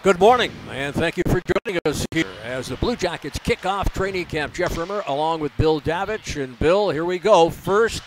Good morning, and thank you for joining us here as the Blue Jackets kick off training camp. Jeff Rimmer along with Bill Davich. And Bill, here we go. First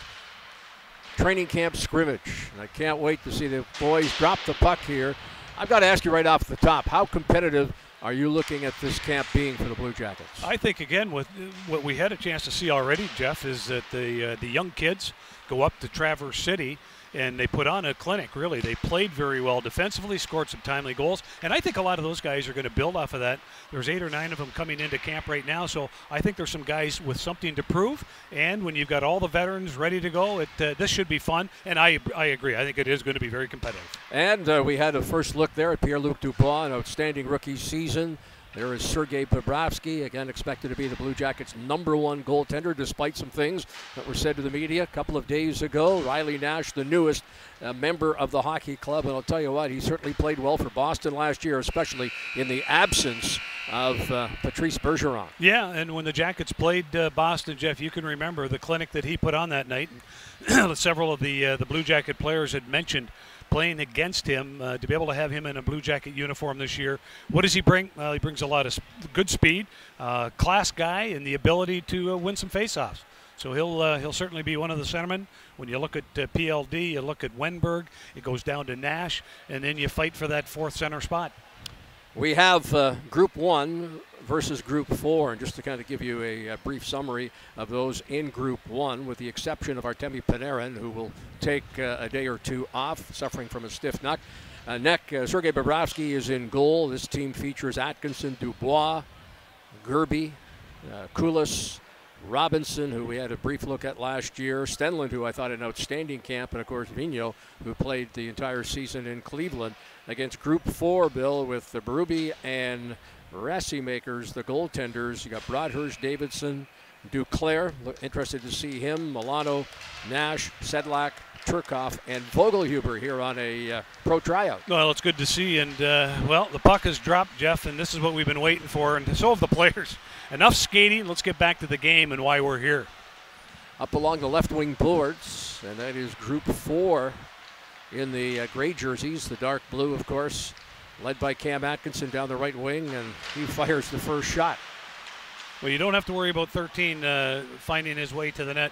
training camp scrimmage. And I can't wait to see the boys drop the puck here. I've got to ask you right off the top, how competitive are you looking at this camp being for the Blue Jackets? I think, again, with what we had a chance to see already, Jeff, is that the young kids go up to Traverse City and they put on a clinic, really. They played very well defensively, scored some timely goals, and I think a lot of those guys are going to build off of that. There's 8 or 9 of them coming into camp right now, so I think there's some guys with something to prove, and when you've got all the veterans ready to go, this should be fun, and I agree. I think it is going to be very competitive. And we had a first look there at Pierre-Luc Dubois, an outstanding rookie season. There is Sergei Bobrovsky, again expected to be the Blue Jackets' #1 goaltender, despite some things that were said to the media a couple of days ago. Riley Nash, the newest member of the hockey club, and I'll tell you what, he certainly played well for Boston last year, especially in the absence of Patrice Bergeron. Yeah, and when the Jackets played Boston, Jeff, you can remember the clinic that he put on that night. And several of the Blue Jacket players had mentioned playing against him, to be able to have him in a Blue Jacket uniform this year. What does he bring? Well, he brings a lot of good speed, class guy, and the ability to win some faceoffs. So he'll certainly be one of the centermen. When you look at PLD, you look at Wenberg, it goes down to Nash, and then you fight for that 4th center spot. We have Group 1 versus Group 4, and just to kind of give you a brief summary of those in Group 1, with the exception of Artemi Panarin, who will take a day or two off, suffering from a stiff neck. Sergei Bobrovsky is in goal. This team features Atkinson, Dubois, Gerby, Kulis, Robinson, who we had a brief look at last year, Stenlund, who I thought had an outstanding camp, and of course Vigneault, who played the entire season in Cleveland. Against Group 4, Bill, with the Berube and Rassi makers, the goaltenders. You got Broadhurst, Davidson, Duclair, interested to see him, Milano, Nash, Sedlak, Turkov, and Vogelhuber here on a pro tryout. Well, it's good to see, and well, the puck has dropped, Jeff, and this is what we've been waiting for, and so have the players. Enough skating, let's get back to the game and why we're here. Up along the left wing boards, and that is Group 4 in the gray jerseys, the dark blue, of course, led by Cam Atkinson down the right wing, and he fires the first shot. Well, you don't have to worry about 13 finding his way to the net.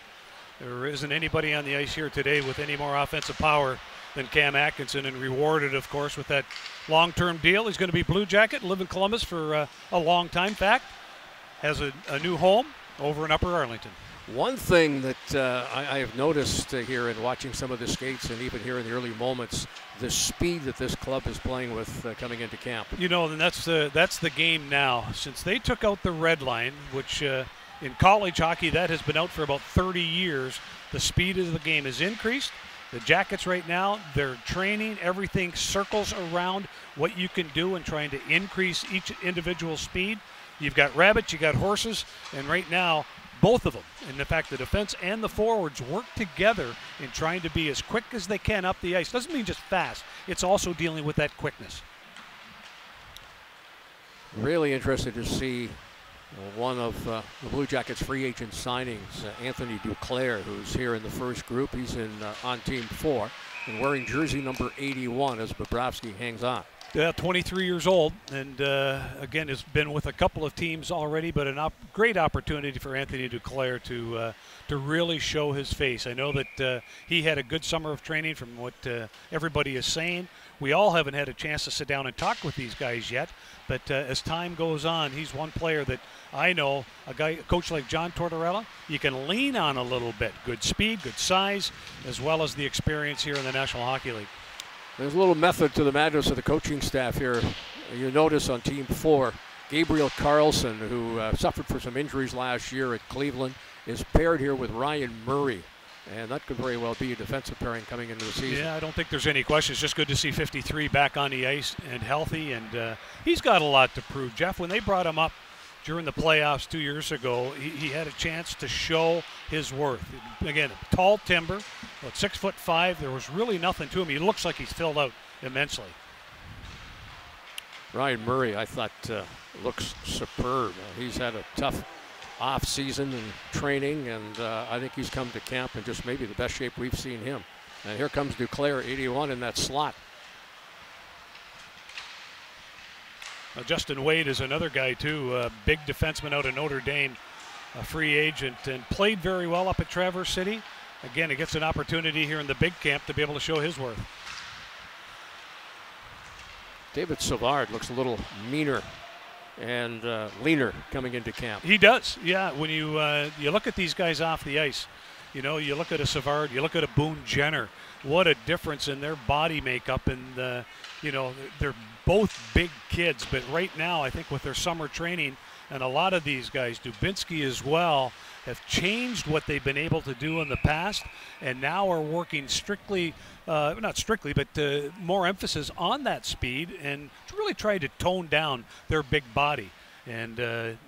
There isn't anybody on the ice here today with any more offensive power than Cam Atkinson, and rewarded, of course, with that long-term deal. He's going to be Blue Jacket, live in Columbus for a long time. In fact, has a new home over in Upper Arlington. One thing that I have noticed here in watching some of the skates, and even here in the early moments, the speed that this club is playing with coming into camp. You know, and that's the game now. Since they took out the red line, which in college hockey that has been out for about 30 years, the speed of the game has increased. The Jackets right now, they're training, everything circles around what you can do and trying to increase each individual speed. You've got rabbits, you got horses, and right now, both of them, and in fact the defense and the forwards work together in trying to be as quick as they can up the ice. Doesn't mean just fast, it's also dealing with that quickness. Really interested to see one of the Blue Jackets free agent signings, Anthony Duclair, who's here in the first group. He's on Team 4 and wearing jersey number 81 as Bobrovsky hangs on. Yeah, 23 years old, and again has been with a couple of teams already, but a great opportunity for Anthony Duclair to really show his face. I know that he had a good summer of training from what everybody is saying. We all haven't had a chance to sit down and talk with these guys yet, but as time goes on, he's one player that I know, a coach like John Tortorella, you can lean on a little bit. Good speed, good size, as well as the experience here in the National Hockey League. There's a little method to the madness of the coaching staff here. You notice on Team 4, Gabriel Carlson, who suffered for some injuries last year at Cleveland, is paired here with Ryan Murray. And that could very well be a defensive pairing coming into the season. Yeah, I don't think there's any question. It's just good to see 53 back on the ice and healthy. And he's got a lot to prove. Jeff, when they brought him up during the playoffs 2 years ago, he had a chance to show his worth. Again, a tall timber, about 6'5". There was really nothing to him. He looks like he's filled out immensely. Ryan Murray, I thought, looks superb. He's had a tough off season and training, and I think he's come to camp in just maybe the best shape we've seen him. And here comes Duclair, 81 in that slot. Justin Wade is another guy, too, a big defenseman out of Notre Dame, a free agent, and played very well up at Traverse City. Again, he gets an opportunity here in the big camp to be able to show his worth. David Savard looks a little meaner and leaner coming into camp. He does, yeah. When you look at these guys off the ice, you look at a Savard, you look at a Boone Jenner, what a difference in their body makeup. And, they're both big kids. But right now, I think with their summer training, and a lot of these guys, Dubinsky as well, have changed what they've been able to do in the past, and now are working strictly, not strictly, but more emphasis on that speed and to really try to tone down their big body. And,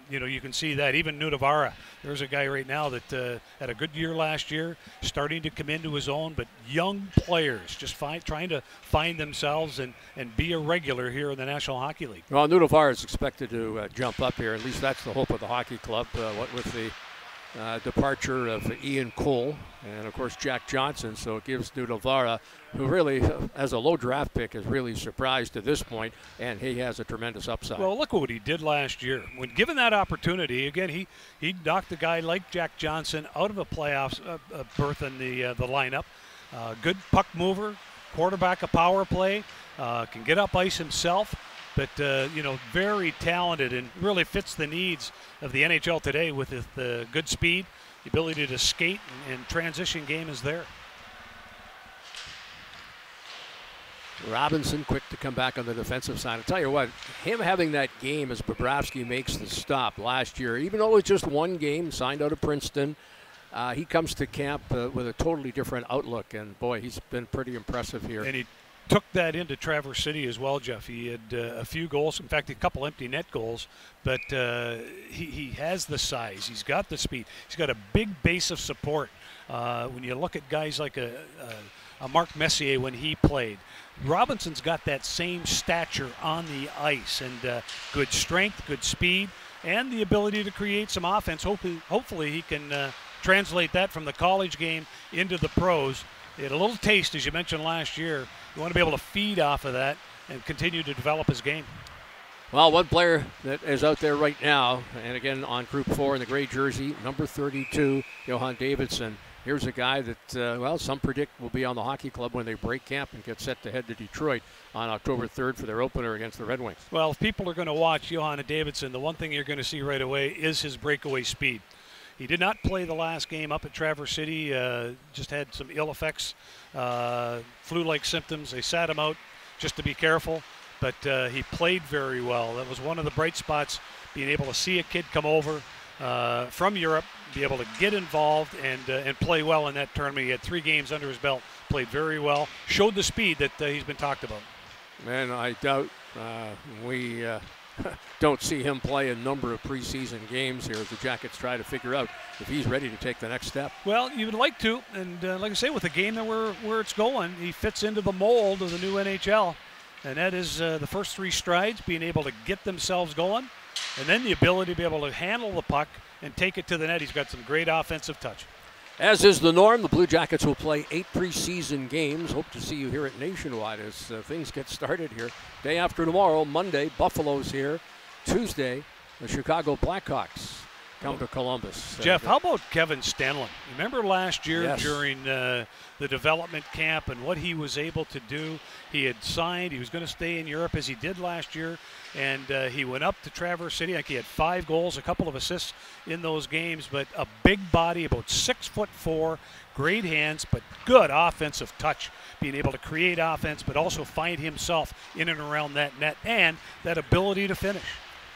you can see that. Even Nudavara, there's a guy right now that had a good year last year, starting to come into his own, but young players just trying to find themselves and be a regular here in the National Hockey League. Well, Nudavara is expected to jump up here. At least that's the hope of the hockey club, what with the departure of Ian Cole and, of course, Jack Johnson. So it gives Nudavara, who really, as a low draft pick, is really surprised to this point, and he has a tremendous upside. Well, look at what he did last year. When given that opportunity, again, he knocked a guy like Jack Johnson out of a playoffs berth in the lineup. Good puck mover, quarterback a power play, can get up ice himself. But, very talented and really fits the needs of the NHL today with the good speed, the ability to skate, and transition game is there. Robinson quick to come back on the defensive side. I'll tell you what, him having that game as Bobrovsky makes the stop last year, even though it's just one game, signed out of Princeton, he comes to camp with a totally different outlook. And, boy, he's been pretty impressive here. And he took that into Traverse City as well, Jeff. He had a few goals, in fact, a couple empty net goals, but he has the size. He's got the speed. He's got a big base of support. When you look at guys like a Mark Messier when he played, Robinson's got that same stature on the ice and good strength, good speed, and the ability to create some offense. Hopefully he can translate that from the college game into the pros. He had a little taste, as you mentioned last year. You want to be able to feed off of that and continue to develop his game. Well, one player that is out there right now, and again on Group 4 in the gray jersey, number 32, Johan Davidson. Here's a guy that, some predict will be on the hockey club when they break camp and get set to head to Detroit on October 3rd for their opener against the Red Wings. Well, if people are going to watch Johan Davidson, the one thing you're going to see right away is his breakaway speed. He did not play the last game up at Traverse City, just had some ill effects, flu-like symptoms. They sat him out just to be careful, but he played very well. That was one of the bright spots, being able to see a kid come over from Europe, be able to get involved and play well in that tournament. He had 3 games under his belt, played very well, showed the speed that he's been talked about. Man, I doubt we don't see him play a number of preseason games here as the Jackets try to figure out if he's ready to take the next step. Well, you would like to, and like I say, with the game where it's going, he fits into the mold of the new NHL, and that is the first 3 strides, being able to get themselves going, and then the ability to be able to handle the puck and take it to the net. He's got some great offensive touch. As is the norm, the Blue Jackets will play 8 preseason games. Hope to see you here at Nationwide as things get started here. Day after tomorrow, Monday, Buffalo's here. Tuesday, the Chicago Blackhawks come to Columbus. Jeff, how about Kevin Stenlund? Remember last year Yes. during the development camp and what he was able to do? He had signed. He was going to stay in Europe as he did last year, and he went up to Traverse City. I think he had 5 goals, a couple of assists in those games, but a big body, about 6'4", great hands, but good offensive touch, being able to create offense, but also find himself in and around that net and that ability to finish.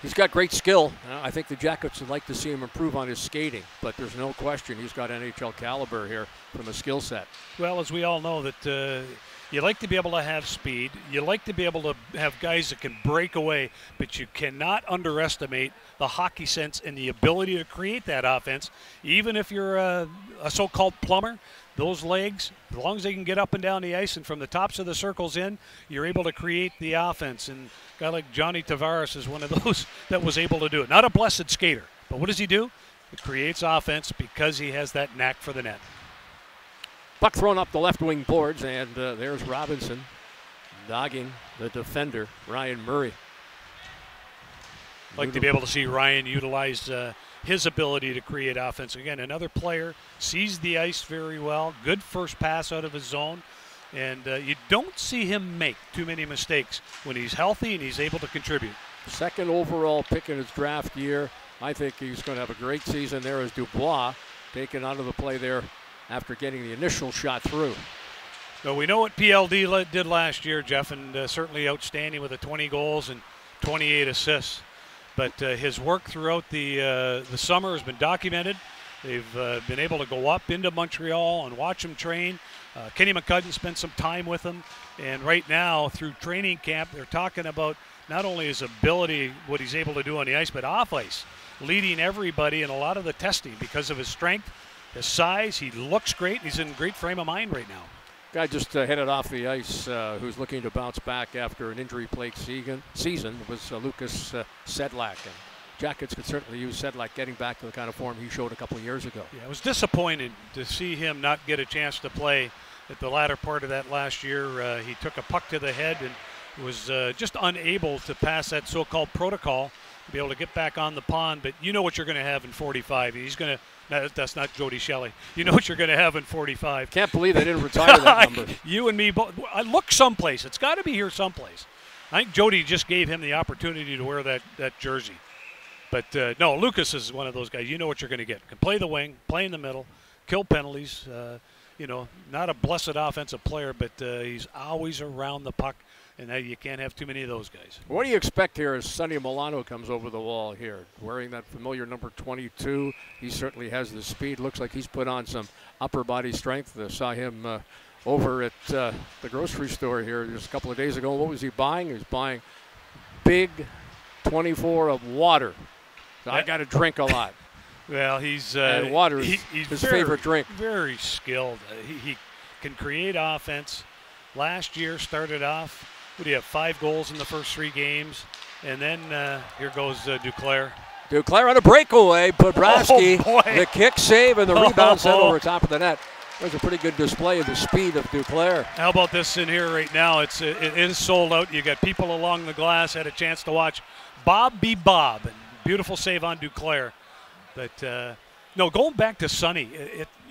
He's got great skill. I think the Jackets would like to see him improve on his skating, but there's no question he's got NHL caliber here from a skill set. Well, as we all know, that you like to be able to have speed. You like to be able to have guys that can break away, but you cannot underestimate the hockey sense and the ability to create that offense. Even if you're a so-called plumber, those legs, as long as they can get up and down the ice and from the tops of the circles in, you're able to create the offense. And a guy like Johnny Tavares is one of those that was able to do it. Not a blessed skater, but what does he do? He creates offense because he has that knack for the net. Puck thrown up the left wing boards, and there's Robinson dogging the defender, Ryan Murray. Like to be able to see Ryan utilize his ability to create offense. Again, another player, sees the ice very well, good first pass out of his zone, and you don't see him make too many mistakes when he's healthy and he's able to contribute. Second overall pick in his draft year. I think he's going to have a great season there as Dubois taken out of the play there after getting the initial shot through. So we know what PLD did last year, Jeff, and certainly outstanding with the 20 goals and 28 assists. But his work throughout the summer has been documented. They've been able to go up into Montreal and watch him train. Kenny McCudden spent some time with him. And right now, through training camp, they're talking about not only his ability, what he's able to do on the ice, but off ice, leading everybody in a lot of the testing because of his strength, his size. He looks great. He's in great frame of mind right now. Guy just headed off the ice who's looking to bounce back after an injury-plagued season was Lucas Sedlak. And Jackets could certainly use Sedlak getting back to the kind of form he showed a couple of years ago. Yeah, it was disappointing to see him not get a chance to play at the latter part of that last year. He took a puck to the head and was just unable to pass that so-called protocol to be able to get back on the pond. But you know what you're going to have in 45. He's going to. That's not Jody Shelley. You know what you're going to have in 45. Can't believe they didn't retire that number. You and me both. I look someplace. It's got to be here someplace. I think Jody just gave him the opportunity to wear that jersey. But, no, Lucas is one of those guys. You know what you're going to get. Can play the wing, play in the middle, kill penalties. Not a blessed offensive player, but he's always around the puck. And you can't have too many of those guys. What do you expect here as Sonny Milano comes over the wall here? Wearing that familiar number 22. He certainly has the speed. Looks like he's put on some upper body strength. I saw him over at the grocery store here just a couple of days ago. What was he buying? He was buying big 24 of water. So I got to drink a lot. Well, he's and water is he's his very, favorite drink. Very skilled. He can create offense. Last year started off. What do you have? 5 goals in the first 3 games, and then here goes Duclair. Duclair on a breakaway. Bobrovsky, the kick save and the rebound set over top of the net. There's a pretty good display of the speed of Duclair. How about this in here right now? It is sold out. You got people along the glass. Had a chance to watch Bob be Bob, and beautiful save on Duclair. But no, going back to Sonny,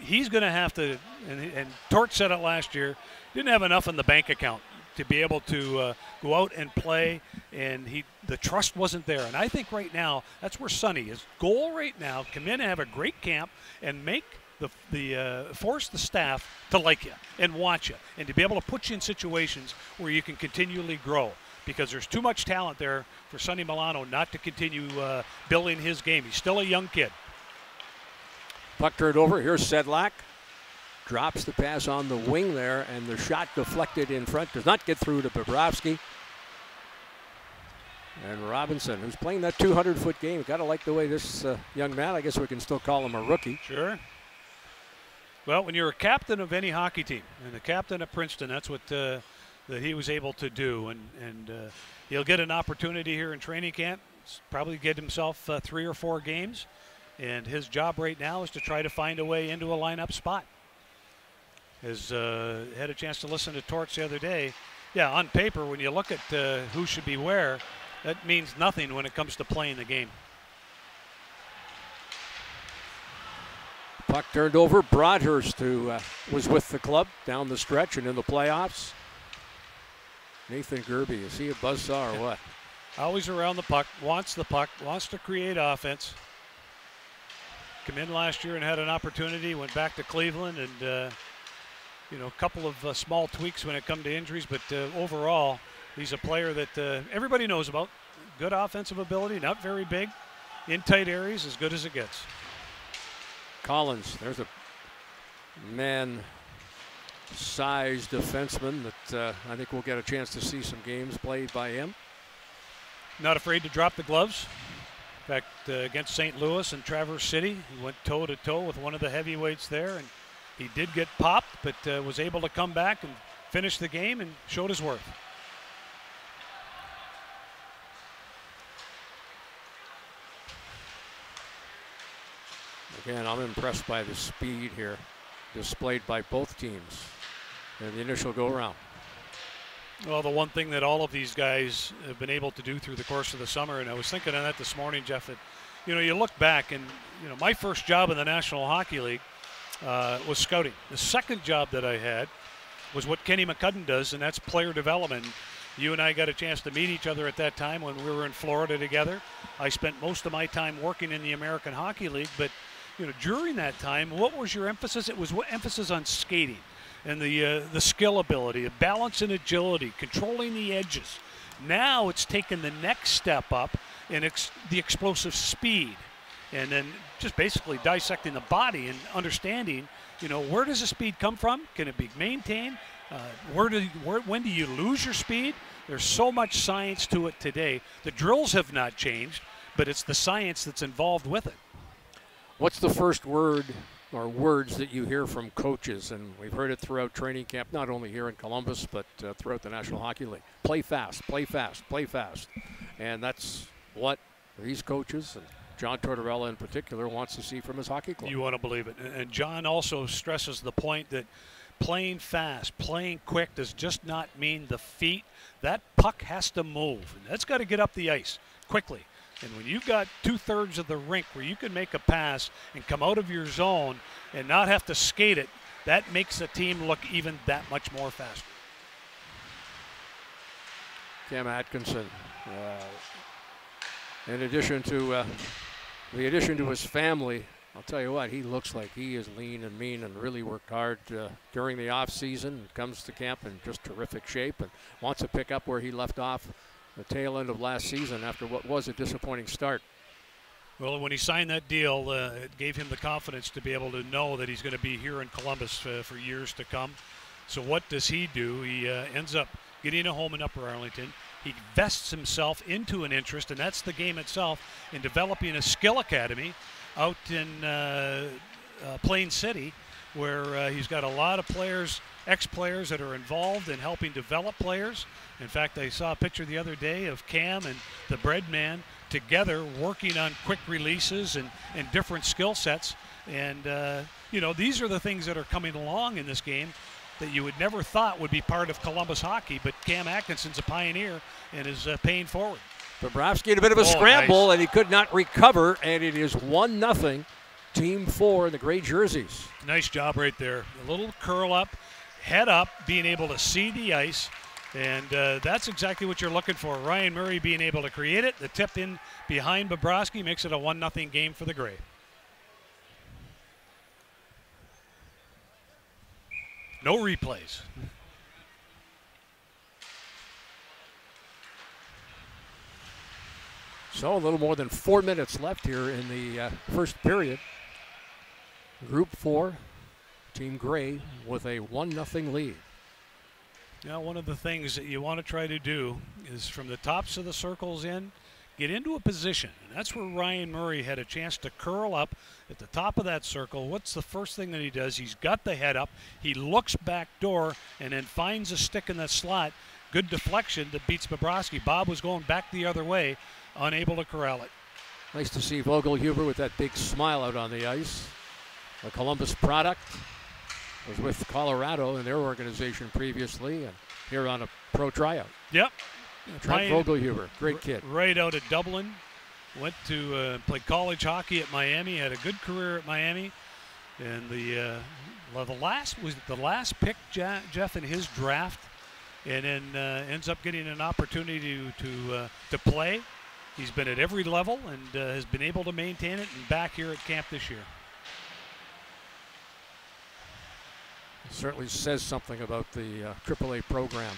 he's going to have to. And Tort said it last year. Didn't have enough in the bank account to be able to go out and play, and the trust wasn't there. And I think right now that's where Sonny, his goal right now, come in and have a great camp and make force the staff to like you and watch you and to be able to put you in situations where you can continually grow, because there's too much talent there for Sonny Milano not to continue building his game. He's still a young kid. Puck turned over. Here's Sedlak. Drops the pass on the wing there, and the shot deflected in front. Does not get through to Bobrovsky. And Robinson, who's playing that 200-foot game. Got to like the way this young man, I guess we can still call him a rookie. Sure. Well, when you're a captain of any hockey team, and the captain of Princeton, that's what that he was able to do. And he'll get an opportunity here in training camp. Probably get himself 3 or 4 games. And his job right now is to try to find a way into a lineup spot. Has had a chance to listen to Torts the other day. Yeah, on paper, when you look at who should be where, that means nothing when it comes to playing the game. Puck turned over. Broadhurst, who was with the club down the stretch and in the playoffs. Nathan Gerby, is he a buzzsaw or what? Always around the puck, wants to create offense. Come in last year and had an opportunity, went back to Cleveland, and a couple of small tweaks when it comes to injuries, but overall, he's a player that everybody knows about. Good offensive ability, not very big, in tight areas, as good as it gets. Collins, there's a man-sized defenseman that I think we'll get a chance to see some games played by him. Not afraid to drop the gloves. In fact, against St. Louis and Traverse City, he went toe-to-toe with one of the heavyweights there, and he did get popped, but was able to come back and finish the game and showed his worth. Again, I'm impressed by the speed here displayed by both teams in the initial go-around. Well, the one thing that all of these guys have been able to do through the course of the summer, and I was thinking on that this morning, Jeff, that, you look back and, my first job in the National Hockey League was scouting. The second job that I had was what Kenny McCudden does, and that's player development. You and I got a chance to meet each other at that time when we were in Florida together. I spent most of my time working in the American Hockey League, but during that time, what was your emphasis? It was emphasis on skating and the skill ability, the balance and agility, controlling the edges. Now it's taken the next step up in the explosive speed, and then just basically dissecting the body and understanding, where does the speed come from? Can it be maintained? When do you lose your speed? There's so much science to it today. The drills have not changed, but it's the science that's involved with it. What's the first word or words that you hear from coaches? And we've heard it throughout training camp, not only here in Columbus, but throughout the National Hockey League. Play fast, play fast, play fast. And that's what these coaches, and John Tortorella in particular, wants to see from his hockey club. You want to believe it. And John also stresses the point that playing fast, playing quick does just not mean the feet. That puck has to move, and that's got to get up the ice quickly. And when you've got 2/3 of the rink where you can make a pass and come out of your zone and not have to skate it, that makes the team look even that much more faster. Cam Atkinson, in addition to the addition to his family, I'll tell you what, he looks like he is lean and mean and really worked hard during the off season. Comes to camp in just terrific shape and wants to pick up where he left off the tail end of last season after what was a disappointing start. Well, when he signed that deal, it gave him the confidence to be able to know that he's going to be here in Columbus for years to come. So what does he do? He ends up getting a home in Upper Arlington. He vests himself into an interest, and that's the game itself, in developing a skill academy out in Plain City, where he's got a lot of players, ex-players that are involved in helping develop players. In fact, I saw a picture the other day of Cam and the bread man together working on quick releases and different skill sets. And, these are the things that are coming along in this game that you would never thought would be part of Columbus hockey, but Cam Atkinson's a pioneer and is paying forward. Bobrovsky had a bit of a scramble, nice. And he could not recover, and it is 1-0, Team 4 in the gray jerseys. Nice job right there. A little curl up, head up, being able to see the ice, and that's exactly what you're looking for. Ryan Murray being able to create it. The tip in behind Bobrovsky makes it a 1-0 game for the Gray. No replays. So a little more than 4 minutes left here in the first period. Group 4, Team Gray with a 1-0 lead. Now, one of the things that you want to try to do is from the tops of the circles get into a position. And that's where Ryan Murray had a chance to curl up at the top of that circle. What's the first thing that he does? He's got the head up. He looks back door and then finds a stick in the slot. Good deflection that beats Bobrovsky. Bob was going back the other way, unable to corral it. Nice to see Vogelhuber with that big smile out on the ice. A Columbus product. Was with Colorado in their organization previously, and here on a pro tryout. Yep. Trent Vogelhuber, great kid. Right out of Dublin. Went to play college hockey at Miami, had a good career at Miami. And the last pick, Jeff, in his draft, and then ends up getting an opportunity to play. He's been at every level and has been able to maintain it, and back here at camp this year. Certainly says something about the AAA program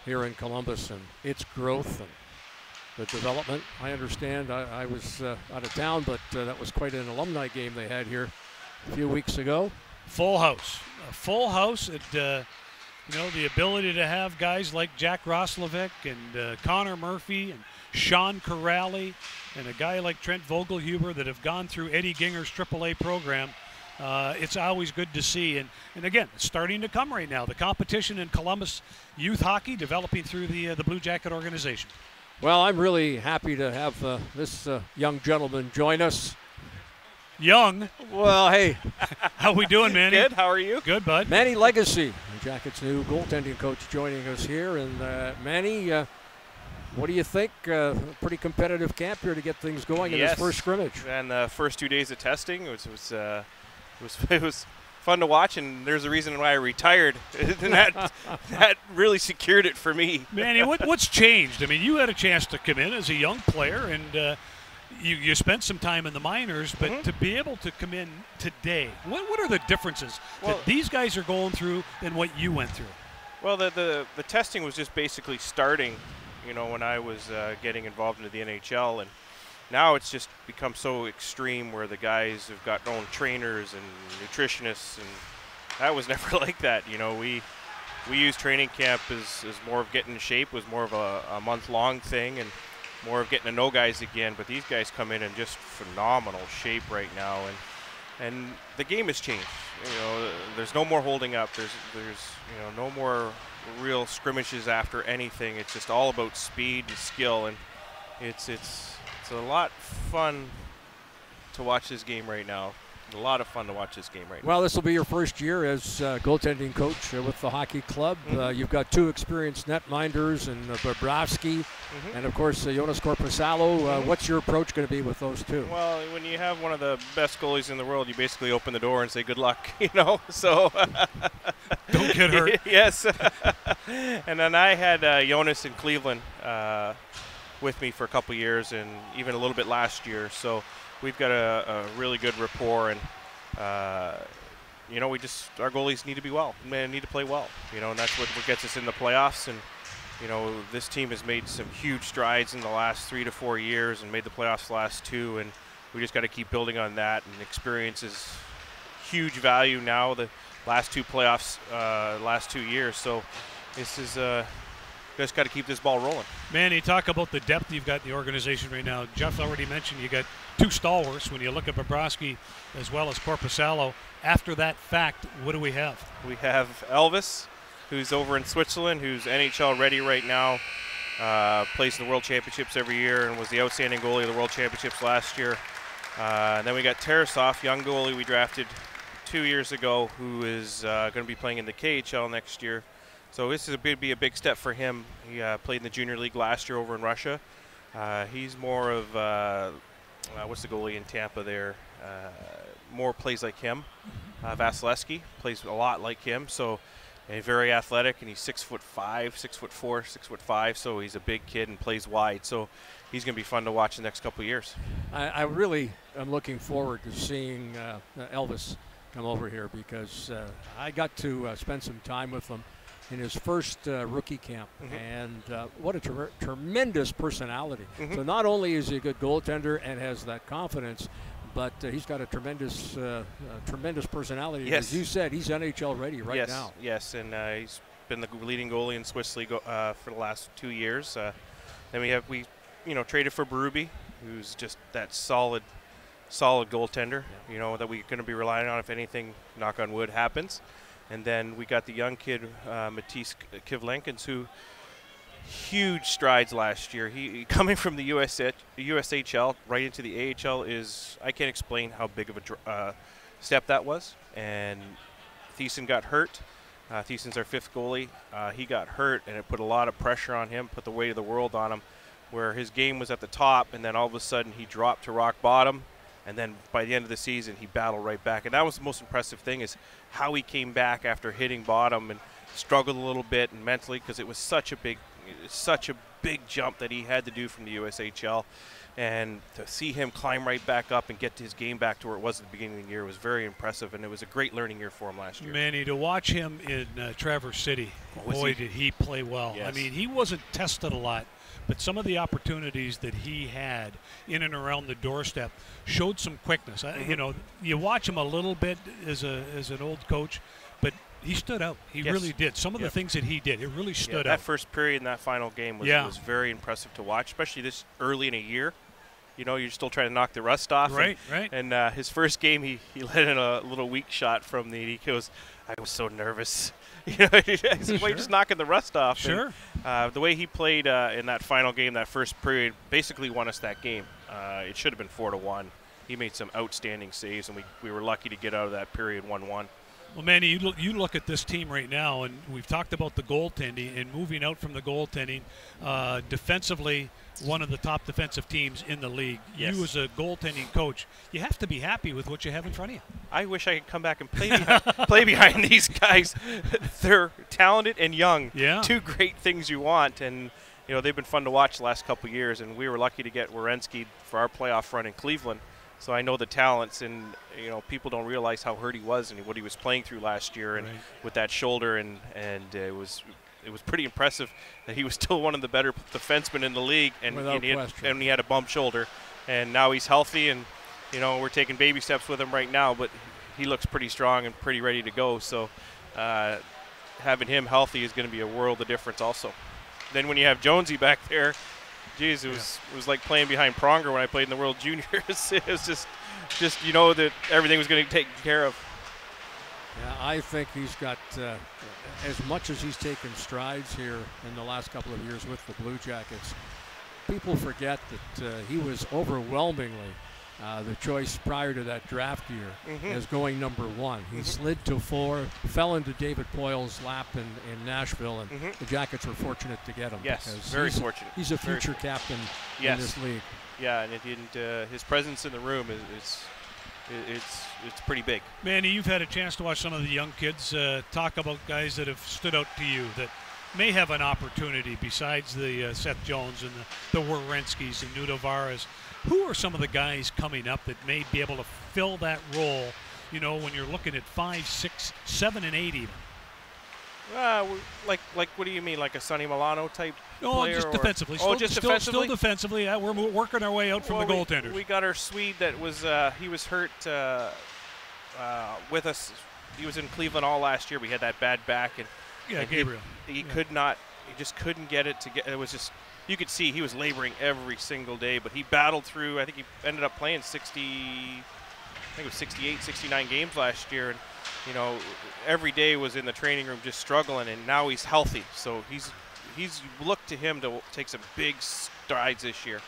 here in Columbus and its growth and the development. I understand I was out of town, but that was quite an alumni game they had here a few weeks ago. Full house. A full house. The ability to have guys like Jack Roslovic and Connor Murphy and Sean Corrali and a guy like Trent Vogelhuber that have gone through Eddie Ginger's AAA program. It's always good to see. And again, it's starting to come right now. The competition in Columbus youth hockey developing through the Blue Jacket organization. Well, I'm really happy to have this young gentleman join us. Young? Well, hey. How we doing, Manny? Good. How are you? Good, bud. Manny Legacy Jackets' new goaltending coach, joining us here. And Manny, what do you think? Pretty competitive camp here to get things going in this first scrimmage. And the first 2 days of testing, it was fun to watch, and there's a reason why I retired. And that really secured it for me. Manny, what's changed? I mean, you had a chance to come in as a young player, and you spent some time in the minors, but to be able to come in today, what are the differences that these guys are going through than what you went through? Well, the testing was just basically starting, when I was getting involved into the NHL, and now it's just become so extreme where the guys have got their own trainers and nutritionists, and that was never like that. We use training camp as more of getting in shape, was more of a month-long thing, and more of getting to know guys again. But these guys come in just phenomenal shape right now, and the game has changed. There's no more holding up. There's no more real scrimmages after anything. It's just all about speed and skill, and it's a lot fun to watch this game right now. A lot of fun to watch this game right now. Well, this will be your first year as goaltending coach with the hockey club. You've got 2 experienced netminders and Bobrovsky, and of course Jonas Korpisalo. What's your approach going to be with those 2? Well, when you have one of the best goalies in the world, you basically open the door and say good luck, So don't get hurt. Yes. And then I had Jonas in Cleveland with me for a couple years, and even a little bit last year. So we've got a really good rapport, and our goalies need to be well, need to play well, and that's what gets us in the playoffs. And this team has made some huge strides in the last 3 to 4 years and made the playoffs the last 2, and we just got to keep building on that. And experience is huge value now. The last 2 playoffs, last 2 years. So this is just got to keep this ball rolling. Manny, talk about the depth you've got in the organization right now. Jeff already mentioned you got 2 stalwarts when you look at Bobrovsky as well as Korpisalo. After that fact, what do we have? We have Elvis, who's over in Switzerland, who's NHL ready right now, plays in the World Championships every year and was the outstanding goalie of the World Championships last year. And then we got Tarasov, young goalie we drafted 2 years ago, who is going to be playing in the KHL next year. So this is be a big step for him. He played in the junior league last year over in Russia. He's more of what's the goalie in Tampa there? More plays like him. Vasilevsky plays a lot like him. So very athletic, and he's 6'5", 6'4", 6'5". So he's a big kid and plays wide. So he's going to be fun to watch the next couple of years. I really am looking forward to seeing Elvis come over here, because I got to spend some time with him in his first rookie camp, and what a tremendous personality. So not only is he a good goaltender and has that confidence, but he's got a tremendous personality. Yes. As you said, he's NHL ready right now. Yes, and he's been the leading goalie in Swiss League for the last 2 years. Then we traded for Berube, who's just that solid goaltender, that we're going to be relying on if anything, knock on wood, happens. And then we got the young kid, Matisse Kivlenkins, who huge strides last year. He coming from the USHL right into the AHL is, I can't explain how big of a step that was. And Thiessen got hurt. Thiessen's our 5th goalie. He got hurt, and it put a lot of pressure on him, put the weight of the world on him, where his game was at the top, and then all of a sudden he dropped to rock bottom. And then by the end of the season, he battled right back. And that was the most impressive thing, is how he came back after hitting bottom and struggled a little bit and mentally, because it was such a big jump that he had to do from the USHL. And to see him climb right back up and get his game back to where it was at the beginning of the year was very impressive, and it was a great learning year for him last year. Manny, to watch him in Traverse City, boy, did he play well. Yes. I mean, he wasn't tested a lot, but some of the opportunities that he had in and around the doorstep showed some quickness. You watch him a little bit as an old coach, but he stood out. He really did. Some of the things that he did, it really stood out. That first period in that final game was very impressive to watch, especially this early in a year. You're still trying to knock the rust off. Right. And his first game, he let in a little weak shot from he goes, I was so nervous. He's just knocking the rust off. Sure. And, the way he played in that final game, that first period, basically won us that game. It should have been 4-1. He made some outstanding saves, and we were lucky to get out of that period 1-1. Well, Manny, you look at this team right now, and we've talked about the goaltending and moving out from the goaltending. Defensively, one of the top defensive teams in the league. Yes. You as a goaltending coach, you have to be happy with what you have in front of you. I wish I could come back and play behind these guys. They're talented and young. Yeah. Two great things you want, and they've been fun to watch the last couple of years. And we were lucky to get Werenski for our playoff run in Cleveland. So I know the talents, and people don't realize how hurt he was and what he was playing through last year, and with that shoulder, and it was pretty impressive that he was still one of the better defensemen in the league, and he had a bump shoulder, and now he's healthy, and we're taking baby steps with him right now, but he looks pretty strong and pretty ready to go. So having him healthy is going to be a world of difference also. Then when you have Jonesy back there, geez, it was like playing behind Pronger when I played in the World Juniors. It was just that everything was going to be taken care of. Yeah, I think he's got, as much as he's taken strides here in the last couple of years with the Blue Jackets, people forget that he was overwhelmingly the choice prior to that draft year as going number 1. He slid to 4, fell into David Poyle's lap in Nashville, and the Jackets were fortunate to get him. Yes, very fortunate. He's a future captain in this league. Yeah, and his presence in the room is pretty big. Manny, you've had a chance to watch some of the young kids. Talk about guys that have stood out to you that may have an opportunity besides the Seth Jones and the Werenskis and Nudovaras. Who are some of the guys coming up that may be able to fill that role, when you're looking at 5, 6, 7, and 8 even? Like what do you mean, like a Sonny Milano type player? Just defensively. Defensively? Still defensively. We're working our way out from the goaltenders. We got our Swede that was he was hurt with us. He was in Cleveland all last year. We had that bad back, and Gabriel. He could not. He just couldn't get it to get. It was just. You could see he was laboring every single day, but he battled through. I think he ended up playing 68, 69 games last year, and every day was in the training room just struggling, and now he's healthy. So he's looked to him to take some big strides this year.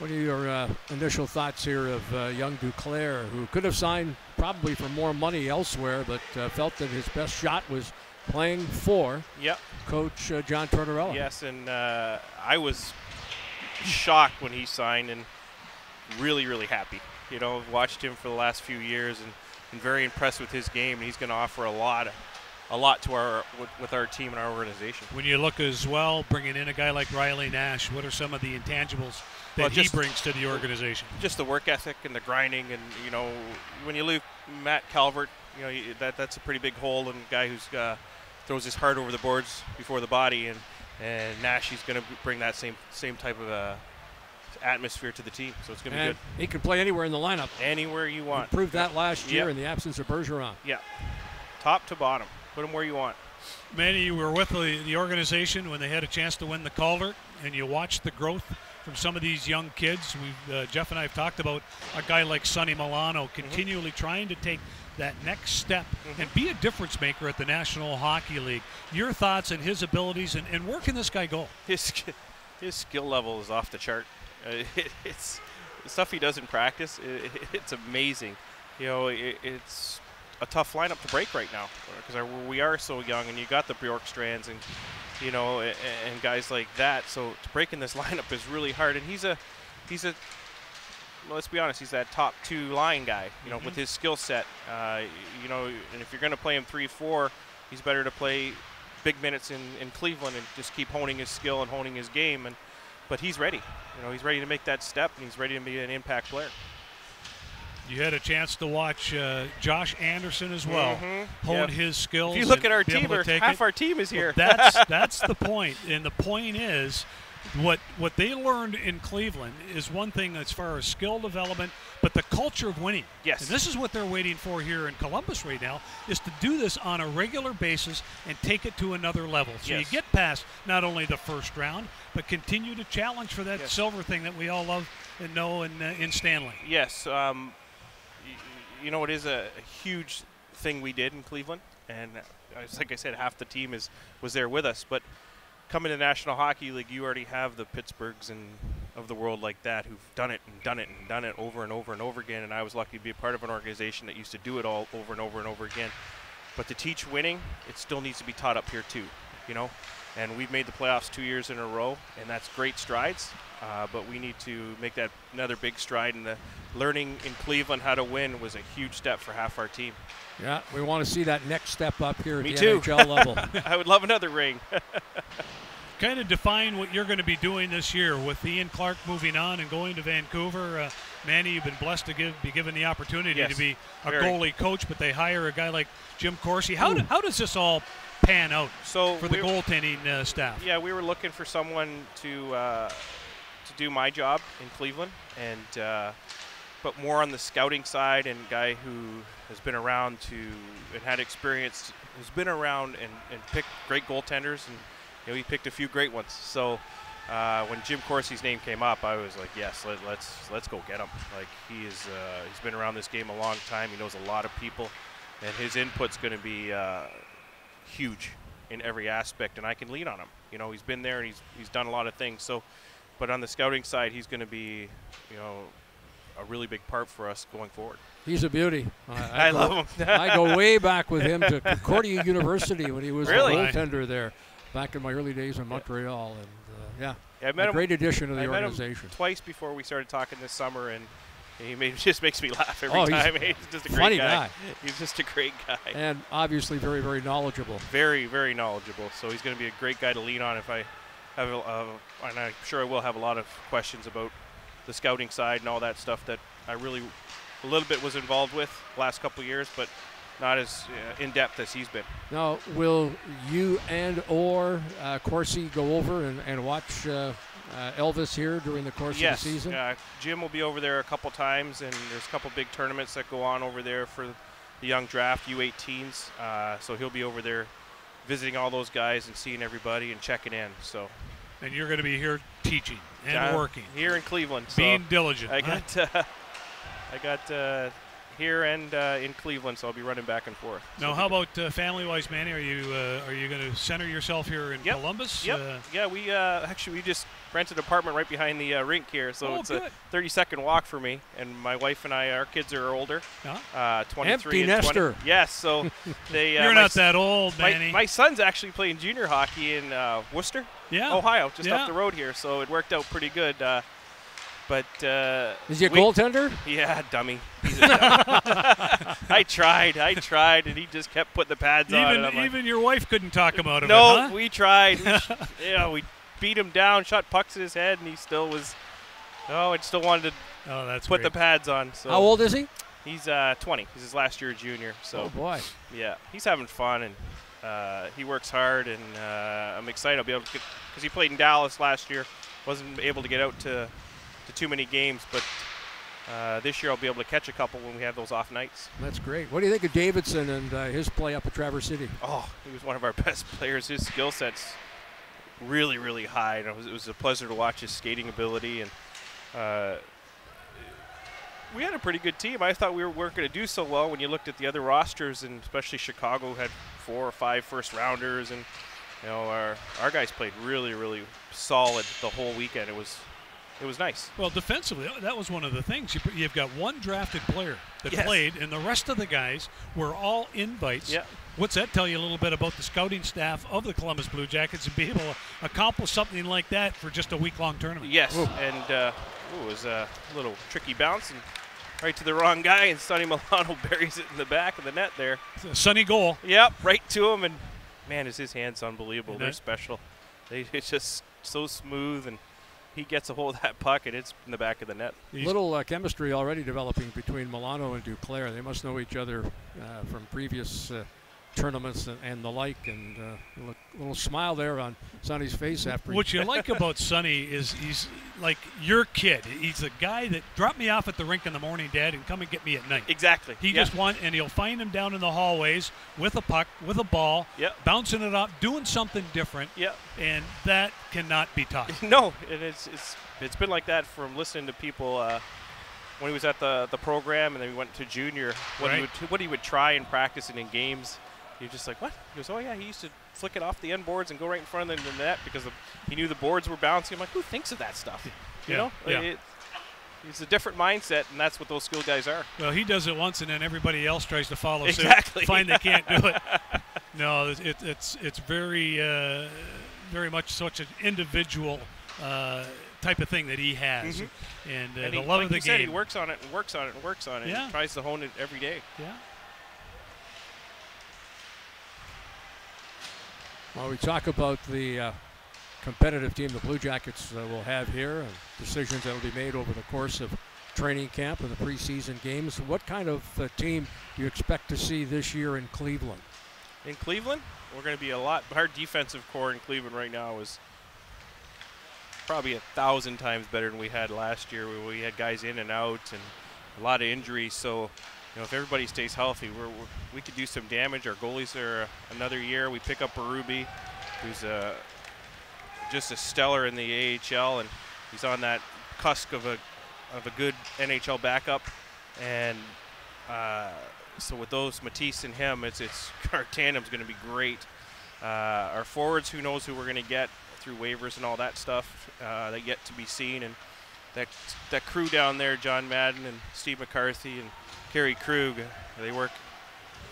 What are your initial thoughts here of young Duclair, who could have signed probably for more money elsewhere, but felt that his best shot was playing for Coach John Tortorella? Yes, and I was shocked when he signed, and really, really happy. Watched him for the last few years, and very impressed with his game. And he's going to offer a lot to with our team and our organization. When you look as well, bringing in a guy like Riley Nash, what are some of the intangibles that he brings to the organization? Just the work ethic and the grinding, and when you lose Matt Calvert, that's a pretty big hole, and a guy who's throws his heart over the boards before the body, and Nash, he's going to bring that same type of atmosphere to the team, so it's going to be good. He can play anywhere in the lineup. Anywhere you want. He proved that last year in the absence of Bergeron. Yeah, top to bottom. Put him where you want. Manny, you were with the organization when they had a chance to win the Calder, and you watched the growth from some of these young kids. Jeff and I have talked about a guy like Sonny Milano continually trying to take that next step and be a difference maker at the National Hockey League. Your thoughts on his abilities, and where can this guy go? His skill level is off the chart. It's the stuff he does in practice. It's amazing. It's a tough lineup to break right now because we are so young, and you got the Bjorkstrands and and guys like that. So breaking this lineup is really hard, and he's a well, let's be honest, he's that top 2 line guy, with his skill set. And if you're going to play him 3-4, he's better to play big minutes in Cleveland and just keep honing his skill and honing his game. But he's ready. He's ready to make that step, and he's ready to be an impact player. You had a chance to watch Josh Anderson as well hone his skills. If you look at our team, half our team is here. Well, that's the point, and the point is what they learned in Cleveland is one thing as far as skill development, but the culture of winning. Yes. And this is what they're waiting for here in Columbus right now, is to do this on a regular basis and take it to another level. So you get past not only the first round, but continue to challenge for that silver thing that we all love and know in Stanley. Yes. It is a huge thing we did in Cleveland, and like I said, half the team was there with us. But coming to the National Hockey League, you already have the Pittsburghs and of the world like that who've done it and done it and done it over and over and over again. And I was lucky to be a part of an organization that used to do it all over and over and over again. But to teach winning, it still needs to be taught up here too, you know. And we've made the playoffs 2 years in a row, and that's great strides. But we need to make that another big stride. And the learning in Cleveland how to win was a huge step for half our team. Yeah, we want to see that next step up here at Me the too. NHL level. I would love another ring. Kind of define what you're going to be doing this year with Ian Clark moving on and going to Vancouver. Manny, you've been blessed to be given the opportunity to be a goalie coach, but they hire a guy like Jim Corsi. How does this all pan out for the goaltending staff? Yeah, we were looking for someone to do my job in Cleveland, and but more on the scouting side, and a guy who has been around and had experience, who's been around and picked great goaltenders, and you know, he picked a few great ones. So when Jim Corsi's name came up, I was like, yes, let's go get him. Like he's been around this game a long time. He knows a lot of people, and his input's going to be huge in every aspect, and I can lean on him. You know, he's been there and he's done a lot of things. So, but on the scouting side, he's going to be, you know, a really big part for us going forward. He's a beauty. I love him. I go way back with him to Concordia University when he was Really? a goaltender there, back in my early days in Montreal, and Yeah, I met a him, great addition to the I met organization. him twice before we started talking this summer, and he just makes me laugh every Oh, time. He's just a great funny guy. guy. He's just a great guy. And obviously very, very knowledgeable. Very, very knowledgeable. So he's going to be a great guy to lean on if I have, and I'm sure I will have a lot of questions about the scouting side and all that stuff that I really a little bit was involved with the last couple of years, but not as in-depth as he's been. Now, will you or Corsi go over and watch Elvis here during the course of the season? Yes, Jim will be over there a couple times, and there's a couple big tournaments that go on over there for the young draft, U18s. So he'll be over there visiting all those guys and seeing everybody and checking in. So. And you're going to be here teaching and working. Here in Cleveland. Being diligent. I got here and in Cleveland, so I'll be running back and forth. Now, how about family-wise, Manny? Are you going to center yourself here in Columbus? Yep. Yeah, we actually we just rented an apartment right behind the rink here, so it's a 30-second walk for me. And my wife and our kids are older, 23 Empty and nester. 20. Yes, so they. You're not that old, Manny. My son's actually playing junior hockey in Worcester, Ohio, just up the road here. So it worked out pretty good. But is he a goaltender? Yeah, dummy. He's a dummy. I tried, and he just kept putting the pads on. And even your wife couldn't talk him out of it, No, huh? we tried. We beat him down, shot pucks at his head, and he still was. Oh, and still wanted to put the pads on. So how old is he? He's 20. He's his last year junior. So oh boy. Yeah, he's having fun, and he works hard, and I'm excited. I'll be able to because he played in Dallas last year. Wasn't able to get out to too many games, but this year I'll be able to catch a couple when we have those off nights. That's great. What do you think of Davidson and his play up at Traverse City? Oh, he was one of our best players. His skill set's really, really high. And it was a pleasure to watch his skating ability, and we had a pretty good team. I thought we weren't going to do so well when you looked at the other rosters, and especially Chicago had 4 or 5 first-rounders, and you know our guys played really, really solid the whole weekend. It was nice. Well, defensively, that was one of the things. You've got one drafted player that played, and the rest of the guys were all invites. Yeah. What's that tell you a little bit about the scouting staff of the Columbus Blue Jackets and be able to accomplish something like that for just a week-long tournament? Yes, and it was a little tricky bounce and right to the wrong guy, and Sonny Milano buries it in the back of the net there. It's a sunny goal. Yep, right to him, and man, is his hands unbelievable. They're special. It's just so smooth, and he gets a hold of that puck, and it's in the back of the net. Little chemistry already developing between Milano and Duclair. They must know each other from previous tournaments and the like, and a little smile there on Sonny's face after. What you like about Sonny is he's like your kid. He's the guy that dropped me off at the rink in the morning, Dad, and come and get me at night. Exactly. He just and he'll find him down in the hallways with a puck, with a ball, bouncing it up, doing something different. And that cannot be taught. No, and it's been like that from listening to people when he was at the program, and then we went to junior. What he would try in practice and in games. You're just like, what? He goes, oh, yeah, he used to flick it off the end boards and go right in front of the net because he knew the boards were bouncing. I'm like, who thinks of that stuff? You know, it's a different mindset, and that's what those skill guys are. Well, he does it once, and then everybody else tries to follow suit. Exactly. Find they can't do it. No, it's very very much such an individual type of thing that he has, and the love of the game. He works on it and works on it and works on it. Yeah. And tries to hone it every day. Yeah. Well, we talk about the competitive team the Blue Jackets will have here and decisions that will be made over the course of training camp and the preseason games. What kind of team do you expect to see this year in Cleveland? In Cleveland, we're going to be our defensive core in Cleveland right now is probably 1,000 times better than we had last year, where we had guys in and out and a lot of injuries. So, if everybody stays healthy, we could do some damage. Our goalies are another year. We pick up Berube, who's just a stellar in the AHL, and he's on that cusp of a good NHL backup. And so with those, Matisse and him, it's our tandem's going to be great. Our forwards, who knows who we're going to get through waivers and all that stuff, that yet to be seen. And that crew down there, John Madden and Steve McCarthy and Kerry Krug, they work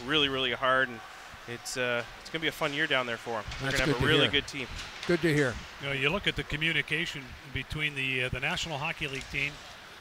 really, really hard, and it's going to be a fun year down there for them. They're going to have a really good team. Good to hear. You look at the communication between the National Hockey League team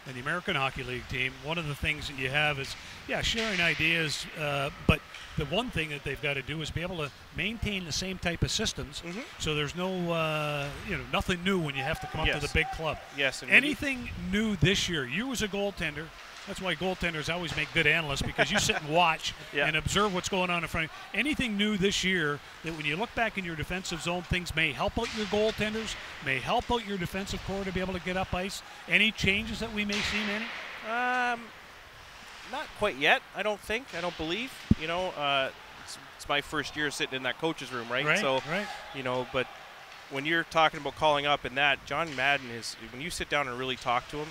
and the American Hockey League team. One of the things that you have is, sharing ideas, but the one thing that they've got to do is be able to maintain the same type of systems, so there's no, nothing new when you have to come up to the big club. Yes. Anything new this year? You as a goaltender, that's why goaltenders always make good analysts, because you sit and watch and observe what's going on in front of you. Anything new this year that when you look back in your defensive zone, things may help out your goaltenders, may help out your defensive core to be able to get up ice? Any changes that we may see, Manny? Not quite yet, I don't believe. It's my first year sitting in that coach's room, right? But when you're talking about calling up and that, John Madden when you sit down and really talk to him,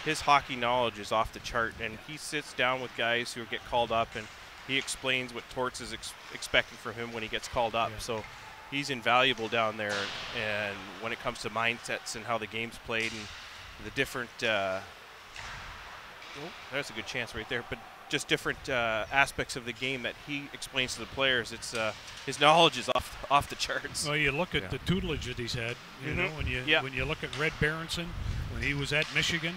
his hockey knowledge is off the chart, and he sits down with guys who get called up, and he explains what Torts is expecting from him when he gets called up. So he's invaluable down there, and when it comes to mindsets and how the game's played and the different there's a good chance right there, but just different aspects of the game that he explains to the players. It's his knowledge is off the charts. Well, you look at the tutelage that he's had. You know, when you look at Red Berenson when he was at Michigan.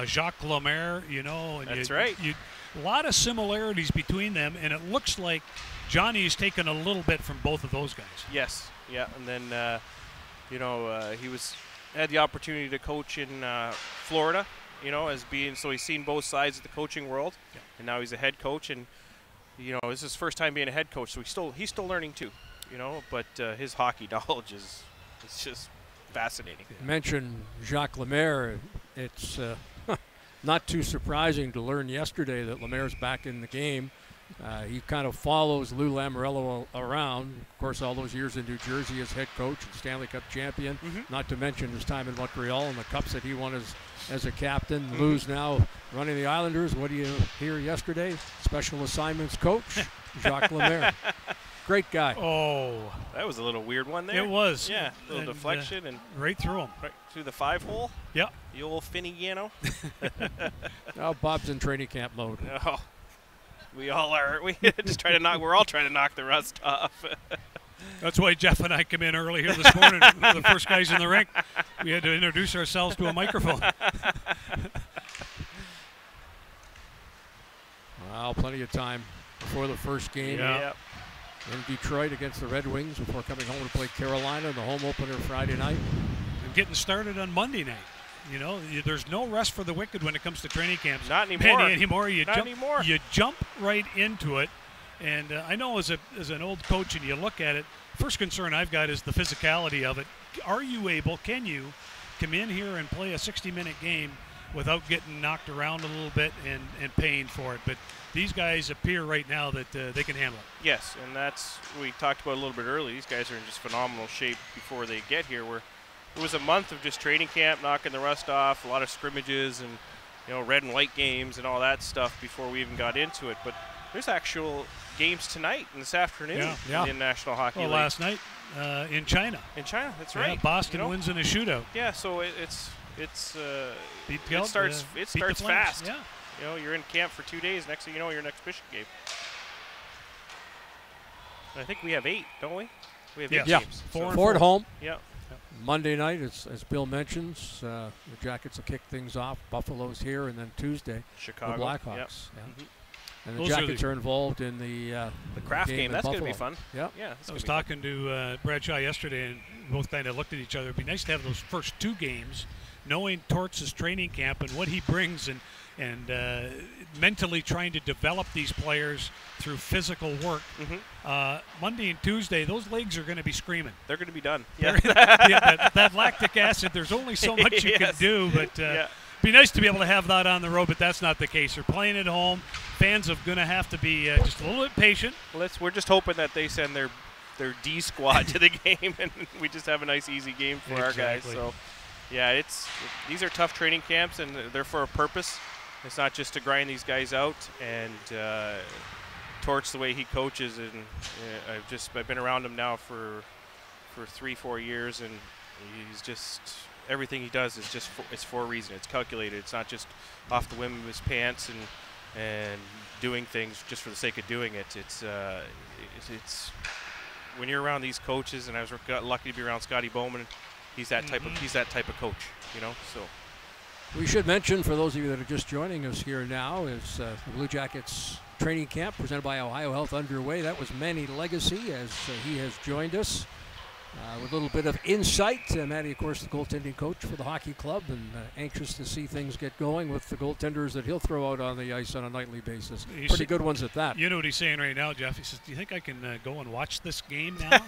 Jacques Lemaire. And that's right. A lot of similarities between them, and it looks like Johnny's taken a little bit from both of those guys. Yes. Yeah. And then he had the opportunity to coach in Florida. So he's seen both sides of the coaching world, and now he's a head coach, and this is his first time being a head coach, so he's still learning too, but his hockey knowledge is just fascinating. You mentioned Jacques Lemaire. It's not too surprising to learn yesterday that Lemaire's back in the game. He kind of follows Lou Lamoriello around. Of course, all those years in New Jersey as head coach and Stanley Cup champion, not to mention his time in Montreal and the cups that he won as a captain. Lou's now running the Islanders. What do you hear yesterday? Special assignments coach, Jacques Lemaire. Great guy. Oh. That was a little weird one there. It was. Yeah, a little deflection. And right through him. Right through the 5-hole. Yeah. The old Finnegiano. Bob's in training camp mode. Oh. We all are. We're all trying to knock the rust off. That's why Jeff and I come in early here this morning. We're the first guys in the rink. We had to introduce ourselves to a microphone. Well, plenty of time before the first game in Detroit against the Red Wings before coming home to play Carolina in the home opener Friday night. And getting started on Monday night. There's no rest for the wicked when it comes to training camps. Not anymore. You jump right into it. And I know as an old coach and you look at it, first concern I've got is the physicality of it. Can you come in here and play a 60-minute game without getting knocked around a little bit and paying for it? But these guys appear right now that they can handle it. Yes, and that's we talked about a little bit earlier. These guys are in just phenomenal shape before they get here. It was a month of just training camp, knocking the rust off, a lot of scrimmages and red and white games and all that stuff before we even got into it. But there's actual games tonight and this afternoon in the National Hockey League. Last night in China. In China, that's right. Boston wins in a shootout. Yeah, so it's it's It starts fast. Yeah. You know, you're in camp for 2 days. Next thing you know, your next Michigan game. I think we have 8, don't we? We have 8 games. Four at home. Yeah. Monday night, as Bill mentions, the Jackets will kick things off. Buffalo's here, and then Tuesday, Chicago. The Blackhawks. Yep. Yeah. And the Jackets are involved in the Kraft game. That's going to be fun. Yeah. I was talking to Bradshaw yesterday, and we both kind of looked at each other. It'd be nice to have those first 2 games, knowing Torts' training camp and what he brings, and mentally trying to develop these players through physical work. Monday and Tuesday, those legs are going to be screaming. They're going to be done. Yeah. that lactic acid, there's only so much you can do, but be nice to be able to have that on the road, but that's not the case. They're playing at home. Fans are going to have to be just a little bit patient. We're just hoping that they send their D squad to the game, and we just have a nice, easy game for our guys. So, yeah, these are tough training camps, and they're for a purpose. It's not just to grind these guys out and torch the way he coaches. And I've been around him now for 3-4 years, and he's just everything he does is just it's for a reason. It's calculated. It's not just off the whim of his pants and doing things just for the sake of doing it. It's when you're around these coaches, and I got lucky to be around Scotty Bowman. He's that type of coach, you know. So. We should mention, for those of you that are just joining us here now, is the Blue Jackets training camp presented by OhioHealth underway. That was Manny Legacy as he has joined us with a little bit of insight. Manny, of course, the goaltending coach for the hockey club, and anxious to see things get going with the goaltenders that he'll throw out on the ice on a nightly basis. Pretty good ones at that. You know what he's saying right now, Jeff? He says, do you think I can go and watch this game now?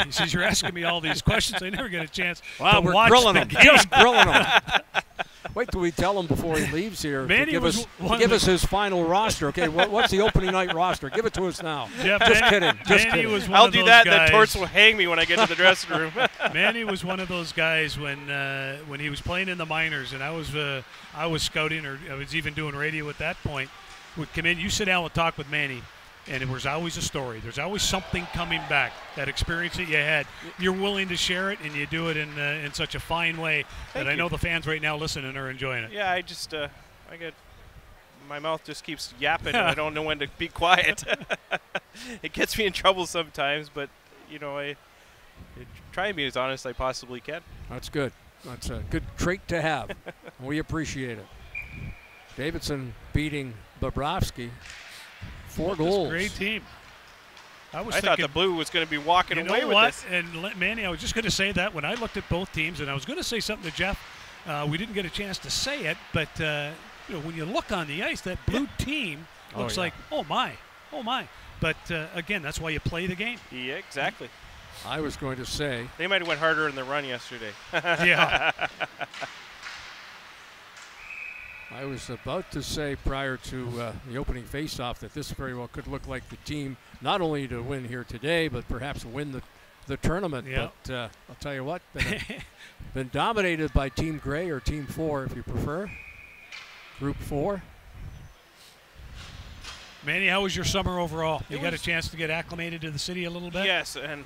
He says, you're asking me all these questions. I never get a chance to watch the game. Just grilling him. Wait till we tell him before he leaves here to give us his final roster. Okay, what's the opening night roster? Give it to us now. Jeff, just kidding. I'll do that. The Torts will hang me when I get to the dressing room. Manny was one of those guys when he was playing in the minors, and I was scouting, or I was even doing radio at that point. Would come in, you sit down and talk with Manny, and it was always a story. There's always something coming back. That experience that you had, you're willing to share it, and you do it in such a fine way that I know the fans right now listening are enjoying it. Yeah, I just my mouth just keeps yapping, and I don't know when to be quiet. It gets me in trouble sometimes, but you know, I try and be as honest as I possibly can. That's good. That's a good trait to have. We appreciate it. Davidson beating Bobrovsky. 4 goals. Great team. I thought the Blue was going to be walking away with this. And Manny, I was just going to say that when I looked at both teams, and I was going to say something to Jeff. We didn't get a chance to say it, but when you look on the ice, that Blue team looks like, oh my. But again, that's why you play the game. Yeah, exactly. I was going to say they might have went harder in the run yesterday. Yeah. I was about to say prior to the opening face-off that this very well could look like the team not only to win here today, but perhaps win the tournament. Yeah. But I'll tell you what, been dominated by Team Gray, or Team 4 if you prefer. Group 4. Manny, how was your summer overall? You got a chance to get acclimated to the city a little bit? Yes, and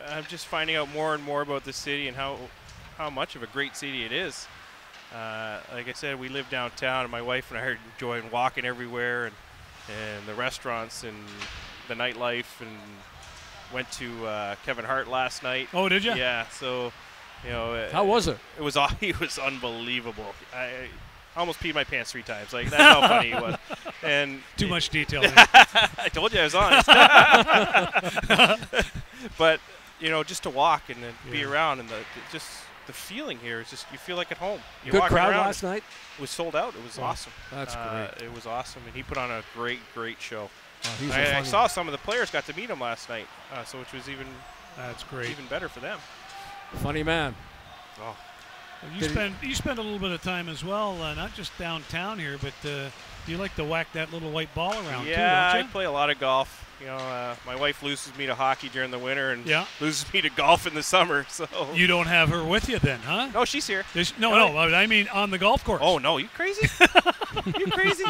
I'm just finding out more and more about the city and how much of a great city it is. Like I said, we live downtown, and my wife and I are enjoying walking everywhere, and the restaurants and the nightlife, and went to Kevin Hart last night. Oh, did you? Yeah. So, you know, how was it? It was unbelievable. I almost peed my pants 3 times. Like, that's how funny he was. And too much detail. I told you I was honest. But you know, just to walk and then be around, and the feeling here is just, you feel like at home. You Good crowd last night? It was sold out. It was awesome. That's great. It was awesome, and he put on a great show. I saw some of the players got to meet him last night, so which was even better for them. Funny man. Oh. Well, you spend a little bit of time as well, not just downtown here, but you like to whack that little white ball around too, don't you? Yeah, I play a lot of golf. You know, my wife loses me to hockey during the winter and loses me to golf in the summer. So you don't have her with you then, huh? No, she's here. No, I mean on the golf course. Oh no, you crazy? You crazy?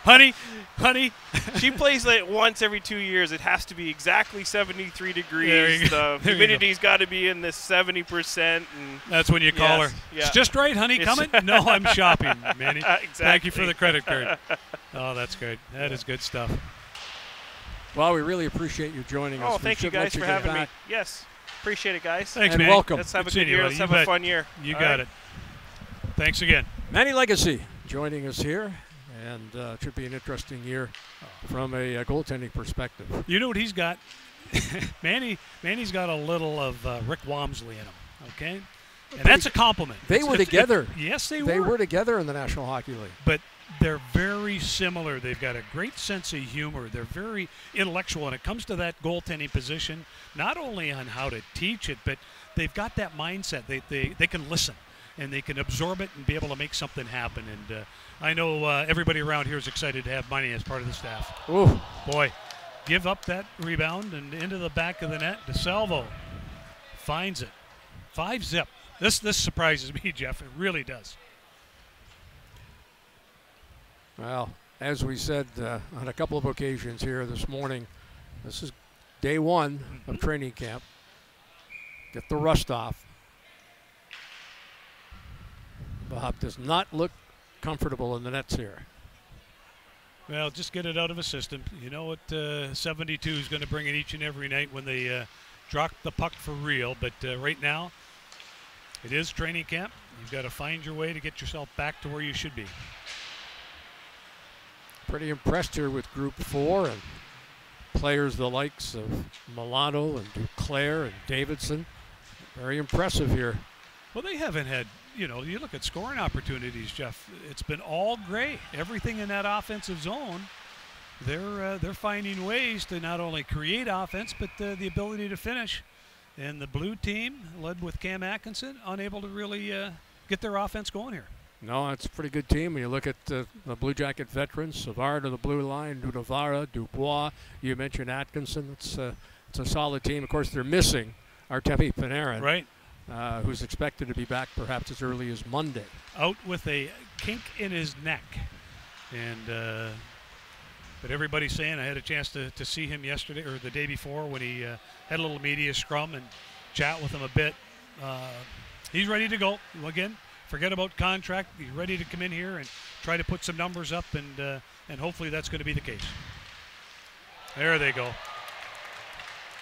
honey, She plays it once every 2 years. It has to be exactly 73 degrees. The humidity's got to be in the 70%. And that's when you call her. Yeah. It's just right, honey. Coming? No, I'm shopping, Manny. Exactly. Thank you for the credit card. Oh, that's great. That is good stuff. Well, we really appreciate you joining us. Oh, thank you guys for having me. Yes. Appreciate it, guys. Thanks, and Manny. welcome. Let's have a good year. Let's have a fun year. You got it. Thanks again. Manny Legacy joining us here, and it should be an interesting year from a goaltending perspective. You know what he's got? Manny's got a little of Rick Wamsley in him, okay? And that's a compliment. They were together. Yes, they were. They were together in the National Hockey League. But they're very similar. They've got a great sense of humor. They're very intellectual when it comes to that goaltending position, not only on how to teach it, but they've got that mindset. They can listen, and they can absorb it and be able to make something happen. And I know everybody around here is excited to have Manny as part of the staff. Ooh. Boy, give up that rebound and into the back of the net. DeSalvo finds it. 5-zip. This surprises me, Jeff. It really does. Well, as we said on a couple of occasions here this morning, this is day one of training camp. Get the rust off. Bob does not look comfortable in the nets here. Well, just get it out of his system. You know what 72 is going to bring it each and every night when they drop the puck for real. But right now, it is training camp. You've got to find your way to get yourself back to where you should be. Pretty impressed here with Group 4 and players the likes of Milano and Duclair and Davidson. Very impressive here. Well, they haven't had, you look at scoring opportunities, Jeff. It's been all great. Everything in that offensive zone, they're finding ways to not only create offense, but the ability to finish. And the blue team, led with Cam Atkinson, unable to really get their offense going here. No, it's a pretty good team. When you look at the Blue Jacket veterans, Savard to the blue line, Dudavara, Dubois. You mentioned Atkinson. It's a solid team. Of course, they're missing Artemi Panarin, right? Who's expected to be back perhaps as early as Monday. Out with a kink in his neck. And but everybody's saying, I had a chance to see him yesterday or the day before when he had a little media scrum and chat with him a bit. He's ready to go. Again, forget about contract. He's ready to come in here and try to put some numbers up, and hopefully that's going to be the case. There they go.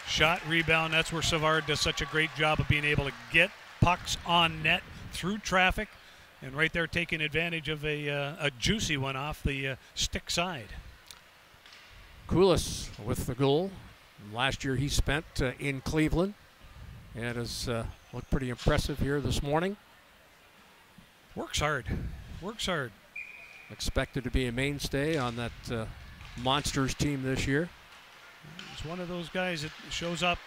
Shot, rebound. That's where Savard does such a great job of being able to get pucks on net through traffic, and right there taking advantage of a juicy one off the stick side. Koulis with the goal. Last year he spent in Cleveland and has looked pretty impressive here this morning. Works hard. Expected to be a mainstay on that Monsters team this year. He's one of those guys that shows up,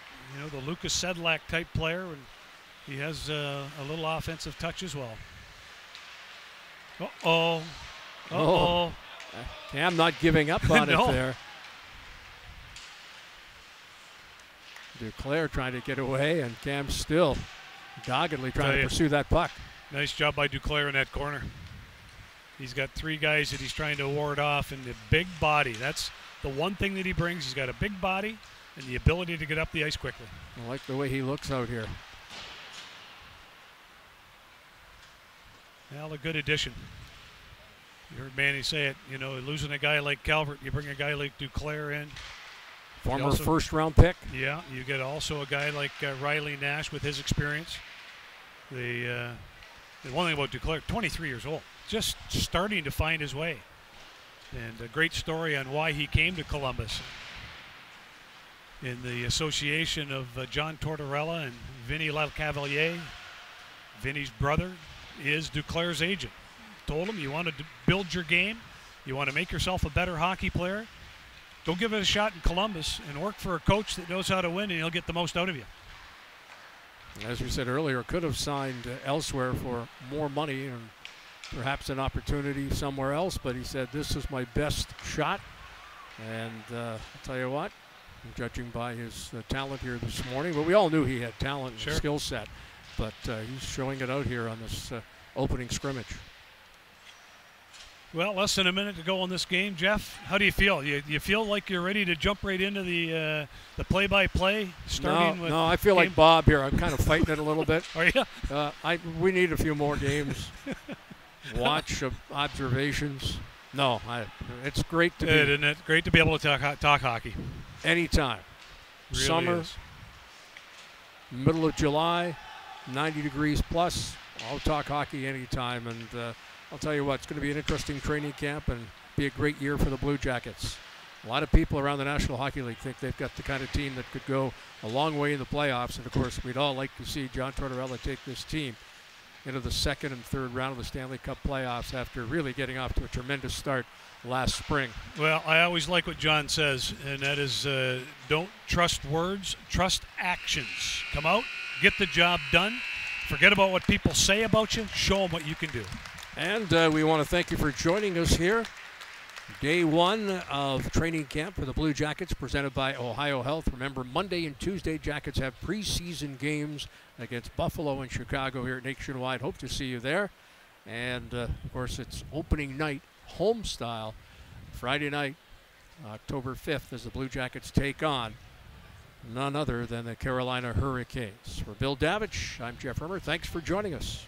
the Lucas Sedlak type player, and he has a little offensive touch as well. Cam not giving up on No. it there. Duclair trying to get away, and Cam still doggedly trying to pursue that puck. Nice job by Duclair in that corner. He's got three guys that he's trying to ward off, and the big body. That's the one thing that he brings. He's got a big body and the ability to get up the ice quickly. I like the way he looks out here. Well, a good addition. You heard Manny say it, losing a guy like Calvert, you bring a guy like Duclair in. Former first-round pick. Yeah, you get also a guy like Riley Nash with his experience. The one thing about Duclair, 23 years old, just starting to find his way. And a great story on why he came to Columbus. In the association of John Tortorella and Vinny Lecavalier, Vinny's brother is Duclair's agent. Told him, you want to build your game, you want to make yourself a better hockey player, go give it a shot in Columbus and work for a coach that knows how to win, and he'll get the most out of you. As we said earlier, could have signed elsewhere for more money and perhaps an opportunity somewhere else, but he said, this is my best shot. And I'll tell you what, judging by his talent here this morning, but we all knew he had talent and skill set, but he's showing it out here on this opening scrimmage. Well, less than a minute to go in this game, Jeff. How do you feel? You feel like you're ready to jump right into the play-by-play, starting with? No, I feel like Bob here. I'm kind of fighting it a little bit. Are you? We need a few more games. Watch observations. No, it's great to be. Isn't it great to be able to talk hockey? Anytime. Really Summer, is. middle of July, 90 degrees plus. I'll talk hockey anytime, and I'll tell you what, it's going to be an interesting training camp and be a great year for the Blue Jackets. A lot of people around the National Hockey League think they've got the kind of team that could go a long way in the playoffs, and of course we'd all like to see John Tortorella take this team into the second and third round of the Stanley Cup playoffs after really getting off to a tremendous start last spring. Well, I always like what John says, and that is don't trust words, trust actions. Come out, get the job done, forget about what people say about you, show them what you can do. And we want to thank you for joining us here. Day one of training camp for the Blue Jackets presented by OhioHealth. Remember, Monday and Tuesday, Jackets have preseason games against Buffalo and Chicago here at Nationwide. Hope to see you there. And, of course, it's opening night, home style, Friday night, October 5th, as the Blue Jackets take on none other than the Carolina Hurricanes. For Bill Davich, I'm Jeff Rimmer. Thanks for joining us.